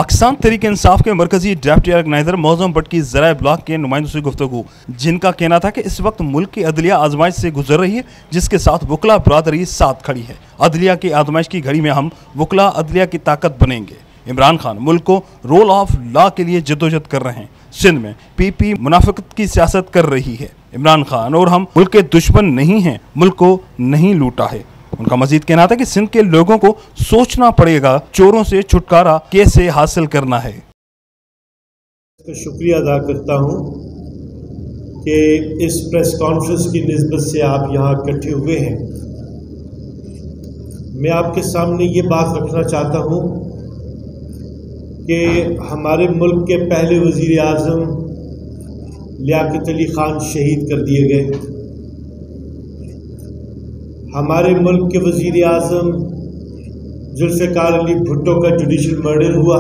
पाकिस्तान तहरीक-ए-इंसाफ के मरकजी deputy organiser मौजूम Bhatt की ज़राए ब्लॉक के नुमाइंदों से गुफ्तगू, जिनका कहना था कि इस वक्त मुल्क की अदलिया आजमाइश से गुजर रही है, जिसके साथ वकला बरादरी साथ खड़ी है। अदलिया की आजमाइश की घड़ी में हम वकला अदलिया की ताकत बनेंगे। इमरान खान मुल्क को रोल ऑफ लॉ के लिए जद्दोजहद कर रहे हैं। सिंध में पीपी मुनाफिकत की सियासत कर रही है। इमरान खान और हम मुल्क के दुश्मन नहीं हैं, मुल्क को नहीं लूटा है। उनका मजीद कहना था कि सिंध के लोगों को सोचना पड़ेगा चोरों से छुटकारा कैसे हासिल करना है। शुक्रिया अदा करता हूँ कि इस प्रेस कॉन्फ्रेंस की निस्बत से आप यहाँ इकट्ठे हुए हैं। मैं आपके सामने ये बात रखना चाहता हूँ कि हमारे मुल्क के पहले वज़ीर आज़म लियाकत अली ख़ान शहीद कर दिए गए। हमारे मुल्क के वज़ीर आज़म जुल्फ़िकार अली भुट्टो का जुडिशल मर्डर हुआ।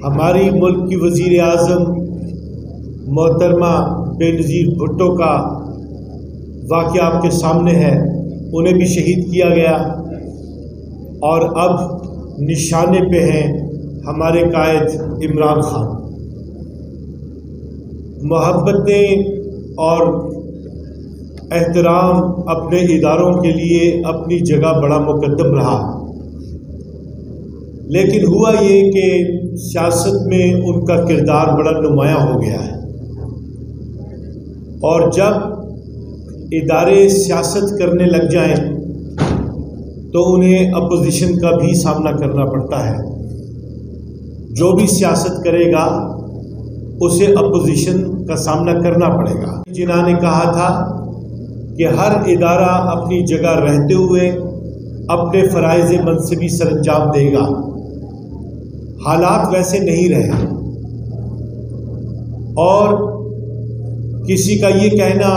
हमारी मुल्क की वज़ीर आज़म मोहतरमा बेनज़ीर भुट्टो का वाक़या आपके सामने है, उन्हें भी शहीद किया गया। और अब निशाने पे हैं हमारे कायद इमरान खान। मोहब्बतें और एहतराम अपने इदारों के लिए अपनी जगह बड़ा मुकद्दम रहा, लेकिन हुआ ये कि सियासत में उनका किरदार बड़ा नुमायां हो गया है। और जब इदारे सियासत करने लग जाएं तो उन्हें अपोजिशन का भी सामना करना पड़ता है। जो भी सियासत करेगा उसे अपोजिशन का सामना करना पड़ेगा। जिन्हों ने कहा था कि हर इदारा अपनी जगह रहते हुए अपने फ़राइज़ मनसबी सरअंजाम देगा। हालात वैसे नहीं रहे और किसी का ये कहना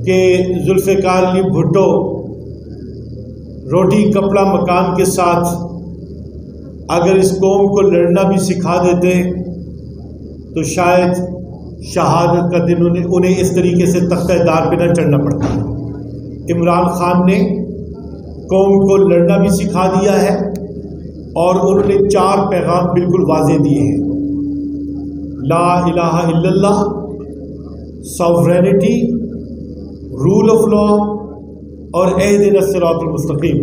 कि जुल्फ़िकार अली भुट्टो रोटी कपड़ा मकान के साथ अगर इस कौम को लड़ना भी सिखा देते तो शायद शहादत का दिन उन्हें इस तरीके से तख्तेदार पे न चढ़ना पड़ता। इमरान खान ने कौम को लड़ना भी सिखा दिया है और उन्होंने 4 पैगाम बिल्कुल वाज़ेह दिए हैं। ला इलाहा इल्लल्लाह, सॉवरेनिटी, रूल ऑफ लॉ और एहदिना सिरातुल मुस्तकीम।